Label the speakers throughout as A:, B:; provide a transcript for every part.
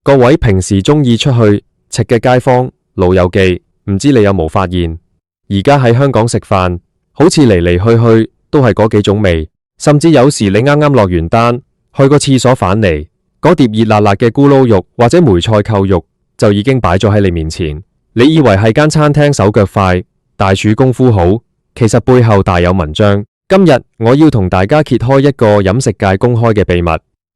A: 各位平時鍾意出去食嘅街坊老友記，唔知你有冇發現，而家喺香港食飯，好似嚟嚟去去都係嗰幾種味，甚至有時你啱啱落完單，去個廁所返嚟，嗰碟熱辣辣嘅咕嚕肉或者梅菜扣肉就已經擺咗喺你面前。你以為係間餐廳手腳快，大廚功夫好，其實背後大有文章。今日我要同大家揭開一個飲食界公開嘅秘密。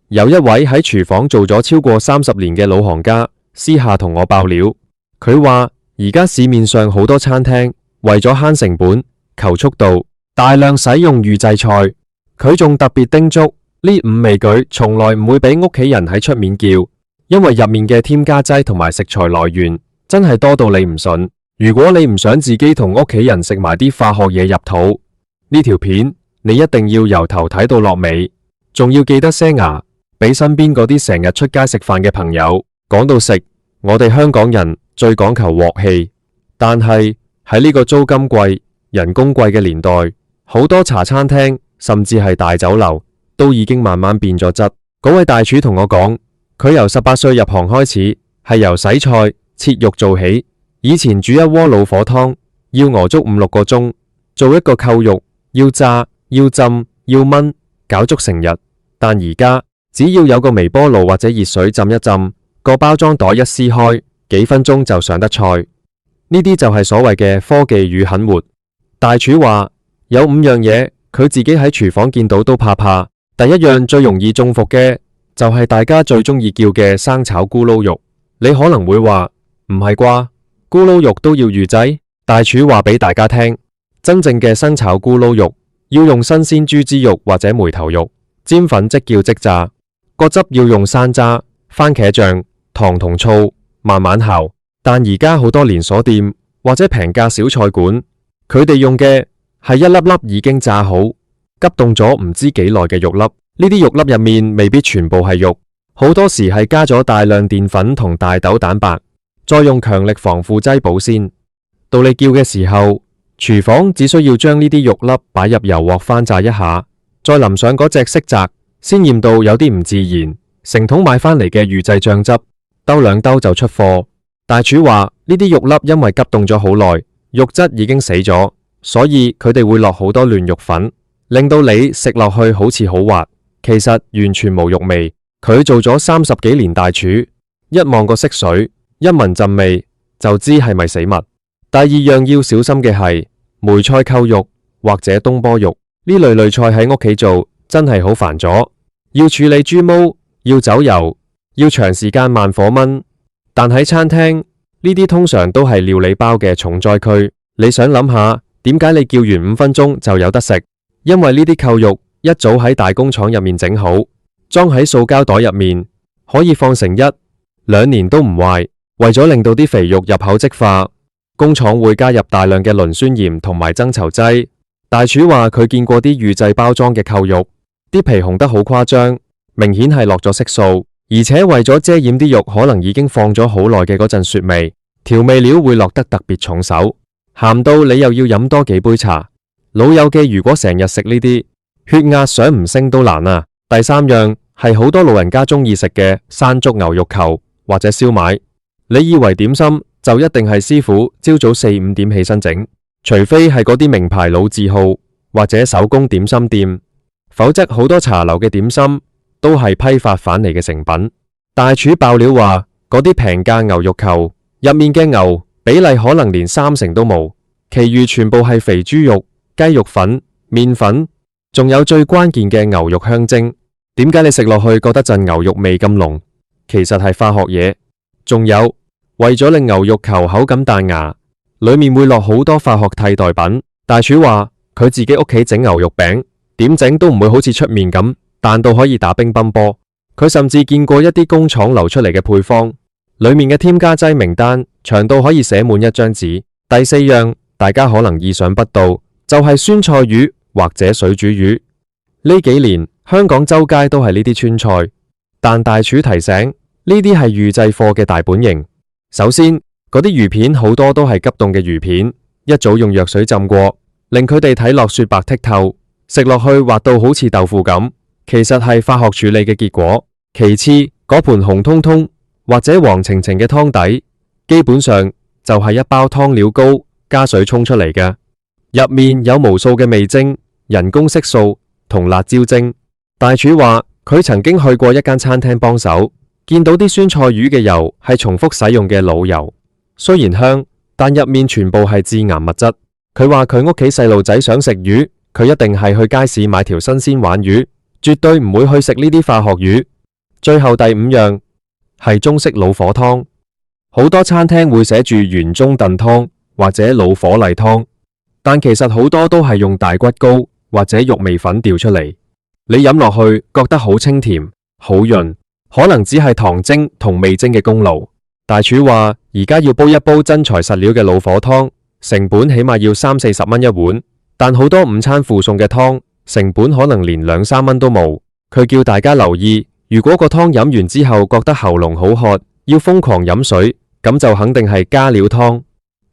A: 有一位喺廚房做咗超過30年嘅老行家，私下同我爆料，佢話而家市面上好多餐廳為咗慳成本、求速度，大量使用預製菜。佢仲特別叮囑呢5味具從來唔會俾屋企人喺出面叫，因為入面嘅添加劑同埋食材來源真係多到你唔信。如果你唔想自己同屋企人食埋啲化學嘢入肚，呢條片你一定要由頭睇到落尾，仲要記得塞牙。俾身邊嗰啲成日出街食飯嘅朋友。講到食，我哋香港人最講求鑊氣，但係喺呢個租金貴、人工貴嘅年代，好多茶餐廳甚至係大酒樓都已經慢慢變咗質。嗰位大廚同我講，佢由18歲入行開始，係由洗菜、切肉做起。以前煮一鍋老火湯要熬足5、6個鐘，做一個扣肉要炸、要浸、要燜，搞足成日。但而家只要有個微波爐或者熱水浸一浸，個包裝袋一撕開，幾分鐘就上得菜。呢啲就係所謂嘅科技與狠活。大廚話有5樣嘢，佢自己喺廚房見到都怕怕。第一樣最容易中伏嘅就係大家最中意叫嘅生炒咕嚕肉。你可能會話唔係啩？咕嚕肉都要預製？大廚話俾大家聽，真正嘅生炒咕嚕肉要用新鮮豬脂肉或者梅頭肉，煎粉即叫即炸。個汁要用山楂、番茄醬、糖同醋慢慢熬。但而家好多連鎖店或者平價小菜館，佢哋用嘅係一粒粒已經炸好、急凍咗唔知幾耐嘅肉粒。呢啲肉粒入面未必全部係肉，好多時係加咗大量澱粉同大豆蛋白，再用強力防腐劑保鮮。到你叫嘅時候，廚房只需要將呢啲肉粒擺入油鑊翻炸一下，再淋上嗰隻色澤鮮豔到有啲唔自然，成桶買翻嚟嘅預製醬汁，兜2兜就出貨。大廚話呢啲肉粒因為急凍咗好耐，肉質已經死咗，所以佢哋會落好多嫩肉粉，令到你食落去好似好滑，其實完全冇肉味。佢做咗30幾年大廚，一望個色水，一聞陣味就知係咪死物。第二樣要小心嘅係梅菜扣肉或者東坡肉，呢類菜喺屋企做真係好煩咗，要處理豬毛，要走油，要長時間慢火炆。但喺餐廳呢啲通常都係料理包嘅重災區。你想諗下，點解你叫完5分鐘就有得食？因為呢啲扣肉一早喺大工廠入面整好，裝喺塑膠袋入面，可以放成1、2年都唔壞。為咗令到啲肥肉入口即化，工廠會加入大量嘅磷酸鹽同埋增稠劑。大廚話佢見過啲預製包裝嘅扣肉，啲皮紅得好誇張，明顯係落咗色素，而且為咗遮掩啲肉可能已經放咗好耐嘅嗰陣雪味，調味料會落得特別重手，鹹到你又要飲多幾杯茶。老友記如果成日食呢啲，血壓想唔升都難啊。第3樣係好多老人家中意食嘅山竹牛肉球或者燒賣。你以為點心就一定係師傅朝早4、5點起身整？除非係嗰啲名牌老字號或者手工點心店，否則好多茶樓嘅點心都係批發返嚟嘅成品。大廚爆料話，嗰啲平價牛肉球入面嘅牛比例可能連30%都冇，其餘全部係肥豬肉、雞肉粉、麵粉，仲有最關鍵嘅牛肉香精。點解你食落去覺得陣牛肉味咁濃？其實係化學嘢。仲有，為咗令牛肉球口感彈牙，裏面會落好多化學替代品。大廚話佢自己屋企整牛肉餅，點整都唔會好似出面咁彈到可以打乒乓波。佢甚至見過一啲工廠流出嚟嘅配方，裏面嘅添加劑名單長到可以寫滿一張紙。第4樣大家可能意想不到，就係酸菜魚或者水煮魚。呢幾年香港周街都係呢啲川菜，但大廚提醒，呢啲係預製貨嘅大本營。首先，嗰啲魚片好多都係急凍嘅魚片，一早用藥水浸過，令佢哋睇落雪白剔透，食落去滑到好似豆腐咁，其實係化學處理嘅結果。其次，嗰盤紅彤彤或者黃澄澄嘅湯底，基本上就係一包湯料膏加水沖出嚟嘅，入面有無數嘅味精、人工色素同辣椒精。大廚話佢曾經去過一間餐廳幫手，見到啲酸菜魚嘅油係重複使用嘅老油，雖然香，但入面全部係致癌物質。佢話佢屋企細路仔想食魚，佢一定係去街市買條新鮮鯇魚，絕對唔會去食呢啲化學魚。最後第五樣係中式老火湯，好多餐廳會寫住元宗燉湯或者老火例湯，但其實好多都係用大骨膏或者肉味粉調出嚟，你飲落去覺得好清甜好潤，可能只係糖精同味精嘅功勞。大廚話而家要煲一煲真材實料嘅老火湯，成本起碼要30-40蚊一碗，但好多午餐附送嘅湯成本可能連2-3蚊都冇。佢叫大家留意，如果個湯飲完之後覺得喉嚨好渴，要瘋狂飲水，咁就肯定係加料湯。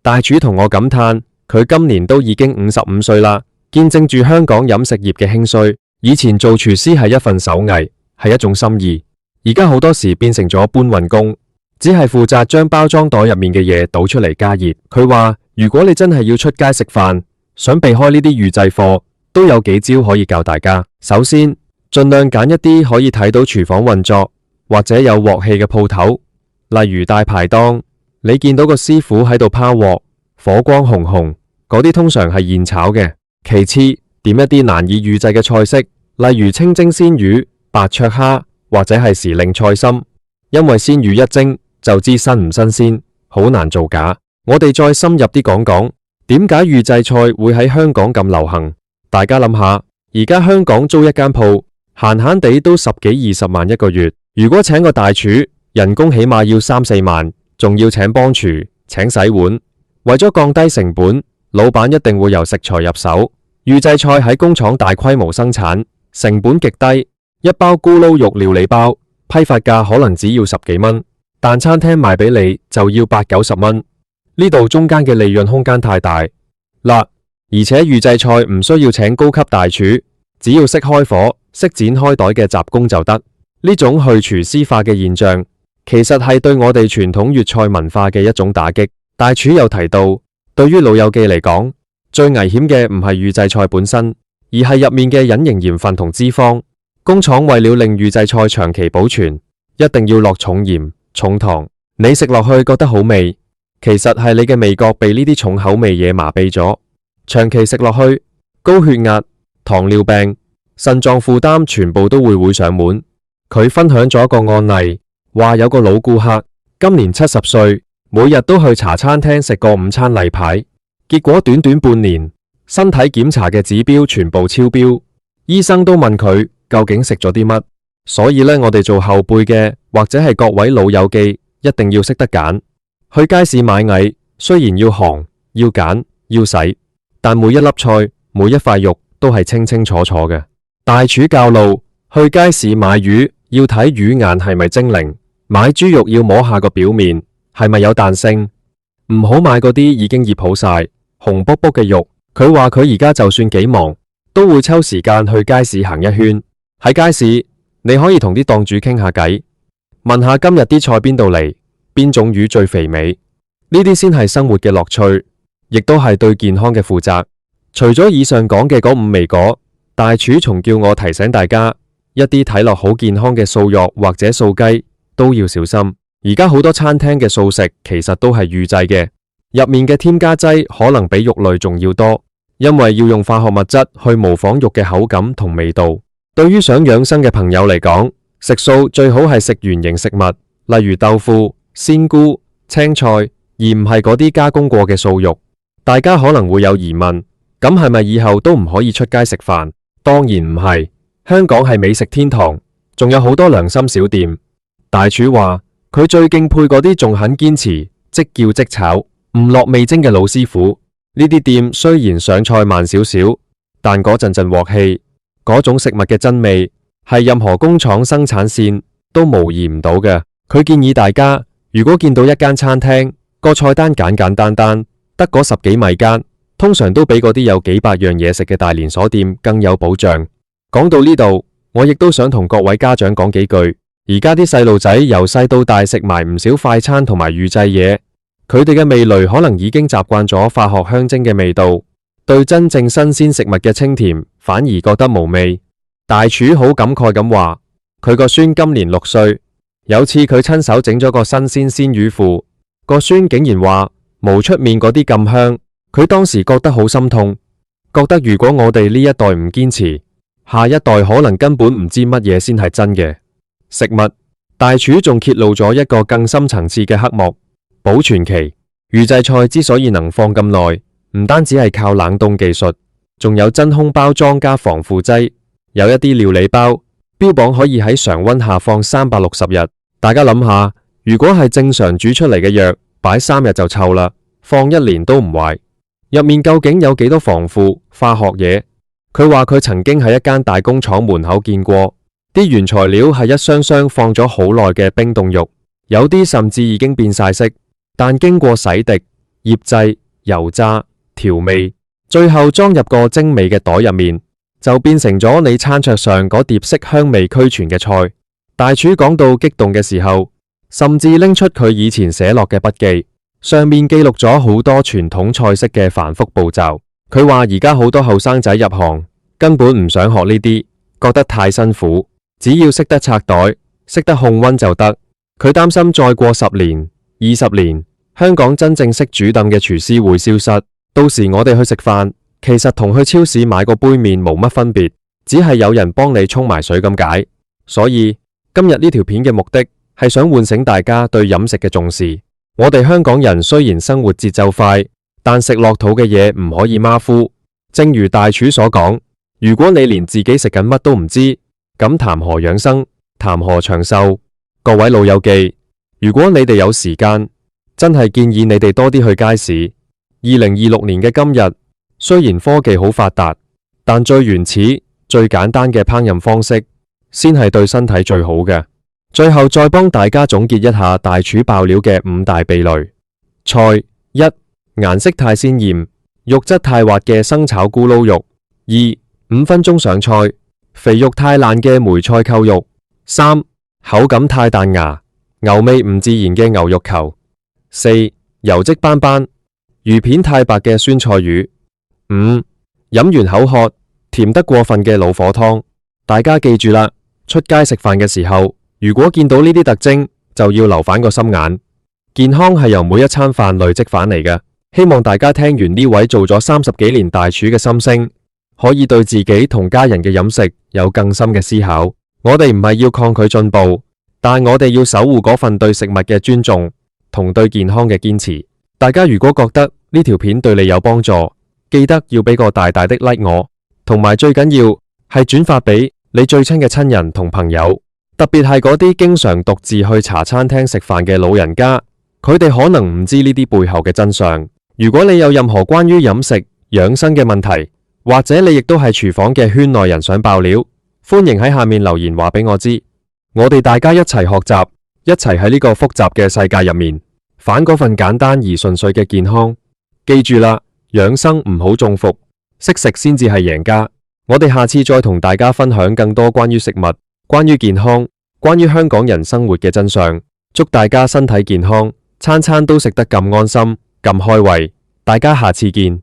A: 大廚同我感嘆，佢今年都已經55歲啦，見證住香港飲食業嘅興衰。以前做廚師係一份手藝，係一種心意，而家好多時變成咗搬運工，只係負責將包裝袋入面嘅嘢倒出嚟加熱。佢話如果你真係要出街食飯，想避開呢啲預製貨，都有幾招可以教大家。首先，盡量揀一啲可以睇到廚房運作或者有鑊氣嘅鋪頭，例如大排檔，你見到個師傅喺度拋鑊，火光紅紅，嗰啲通常係現炒嘅。其次，點一啲難以預製嘅菜式，例如清蒸鮮魚、白灼蝦或者係時令菜心，因為鮮魚一蒸就知新唔新鮮，好難造假。我哋再深入啲講講，點解預製菜會喺香港咁流行？大家諗下，而家香港租一間鋪，閒閒地都10幾20萬一個月，如果請個大廚，人工起碼要3-4萬，仲要請幫廚、請洗碗。為咗降低成本，老闆一定會由食材入手。預製菜喺工廠大規模生產，成本極低，一包咕嚕肉料理包批發價可能只要10幾蚊，但餐廳賣俾你就要80-90蚊。呢度中間嘅利潤空間太大啦，而且預製菜唔需要請高級大廚，只要識開火、識剪開袋嘅雜工就得。呢種去廚師化嘅現象，其實係對我哋傳統粵菜文化嘅一種打擊。大廚又提到，對於老友記嚟講，最危險嘅唔係預製菜本身，而係入面嘅隱形鹽分同脂肪。工廠為了令預製菜長期保存，一定要落重鹽、重糖。你食落去覺得好味，其實係你嘅味覺被呢啲重口味嘢麻痹咗。長期食落去，高血壓、糖尿病、腎臟負擔全部都會上門。佢分享咗一個案例，話有個老顧客今年70歲，每日都去茶餐廳食個午餐例牌，結果短短半年，身體檢查嘅指標全部超標，醫生都問佢究竟食咗啲乜。所以呢，我哋做後輩嘅或者係各位老友記，一定要識得揀。去街市買蟻，雖然要行、要揀、要洗，但每一粒菜、每一塊肉都係清清楚楚嘅。大廚教路，去街市買魚要睇魚眼係咪精靈，買豬肉要摸下個表面係咪有彈性，唔好買嗰啲已經醃好晒、紅卜卜嘅肉。佢話佢而家就算幾忙，都會抽時間去街市行一圈。喺街市，你可以同啲檔主傾下偈，問下今日啲菜邊度嚟，邊種魚最肥美。呢啲先係生活嘅樂趣，亦都係對健康嘅負責。除咗以上講嘅嗰5味果，大廚仲叫我提醒大家，一啲睇落好健康嘅素肉或者素雞都要小心。而家好多餐廳嘅素食其實都係預製嘅，入面嘅添加劑可能比肉類仲要多，因為要用化學物質去模仿肉嘅口感同味道。對於想養生嘅朋友嚟講，食素最好係食原形食物，例如豆腐、鮮菇、青菜，而唔係嗰啲加工過嘅素肉。大家可能會有疑問，咁係咪以後都唔可以出街食飯？當然唔係，香港係美食天堂，仲有好多良心小店。大廚話佢最敬佩嗰啲仲肯堅持即叫即炒，唔落味精嘅老師傅。呢啲店雖然上菜慢少少，但嗰陣陣鑊氣，嗰種食物嘅真味，係任何工廠生產線都模擬唔到嘅。佢建議大家，如果見到一間餐廳個菜單簡簡單單，得嗰10幾米間，通常都比嗰啲有幾百樣嘢食嘅大連鎖店更有保障。講到呢度，我亦都想同各位家長講幾句。而家啲細路仔由細到大食埋唔少快餐同埋預製嘢，佢哋嘅味蕾可能已經習慣咗化學香精嘅味道，對真正新鮮食物嘅清甜反而覺得無味。大廚好感慨咁話，佢個孫今年6歲，有次佢親手整咗個新鮮鮮魚腐，個孫竟然話冇出面嗰啲咁香，佢當時覺得好心痛，覺得如果我哋呢一代唔堅持，下一代可能根本唔知乜嘢先係真嘅食物。大廚仲揭露咗一個更深層次嘅黑幕，保存期。預製菜之所以能放咁耐，唔單止係靠冷凍技術，仲有真空包裝加防腐劑。有一啲料理包標榜可以喺常溫下放360日，大家諗下，如果係正常煮出嚟嘅藥，擺3日就臭啦，放1年都唔壞，入面究竟有幾多防腐化學嘢？佢話佢曾經喺一間大工廠門口見過，啲原材料係一箱箱放咗好耐嘅冰凍肉，有啲甚至已經變晒色，但經過洗滌、醃製、油炸、調味，最後裝入個精美嘅袋入面，就變成咗你餐桌上嗰碟色香味俱全嘅菜。大廚講到激動嘅時候，甚至拎出佢以前寫落嘅筆記，上面記錄咗好多傳統菜式嘅繁複步驟。佢話而家好多後生仔入行根本唔想學呢啲，覺得太辛苦，只要識得拆袋、識得控溫就得。佢擔心再過10年、20年，香港真正識煮燉嘅廚師會消失，到時我哋去食飯，其實同去超市買個杯麵冇乜分別，只係有人幫你沖埋水咁解。所以今日呢條片嘅目的係想喚醒大家對飲食嘅重視。我哋香港人雖然生活節奏快，但食落肚嘅嘢唔可以馬虎。正如大廚所講，如果你連自己食緊乜都唔知，咁談何養生，談何長壽？各位老友記，如果你哋有時間，真係建議你哋多啲去街市。2026年嘅今日，雖然科技好發達，但最原始、最簡單嘅烹飪方式，先係對身體最好嘅。最後再幫大家總結一下大廚爆料嘅5大避雷菜：1. 顏色太鮮艷，肉質太滑嘅生炒咕嚕肉；2. 5分鐘上菜，肥肉太爛嘅梅菜扣肉；3. 口感太彈牙，牛味唔自然嘅牛肉球；4. 油漬斑斑，魚片太白嘅酸菜魚；5. 飲完口渴，甜得過分嘅老火湯。大家記住啦，出街食飯嘅時候，如果見到呢啲特徵，就要留返個心眼。健康係由每一餐飯累積返嚟嘅。希望大家聽完呢位做咗30幾年大廚嘅心聲，可以對自己同家人嘅飲食有更深嘅思考。我哋唔係要抗拒進步，但我哋要守護嗰份對食物嘅尊重同對健康嘅堅持。大家如果覺得呢條片對你有幫助，記得要俾個大大的 like 我，同埋最緊要係轉發俾你最親嘅親人同朋友，特別係嗰啲經常獨自去茶餐廳食飯嘅老人家，佢哋可能唔知呢啲背後嘅真相。如果你有任何關於飲食養生嘅問題，或者你亦都係廚房嘅圈內人想爆料，歡迎喺下面留言話俾我知。我哋大家一齊學習，一齊喺呢個複雜嘅世界入面，反嗰份簡單而純粹嘅健康。記住啦，養生唔好中伏，識食先至係贏家。我哋下次再同大家分享更多關於食物、關於健康、關於香港人生活嘅真相。祝大家身體健康，餐餐都食得咁安心、咁開胃。大家下次見。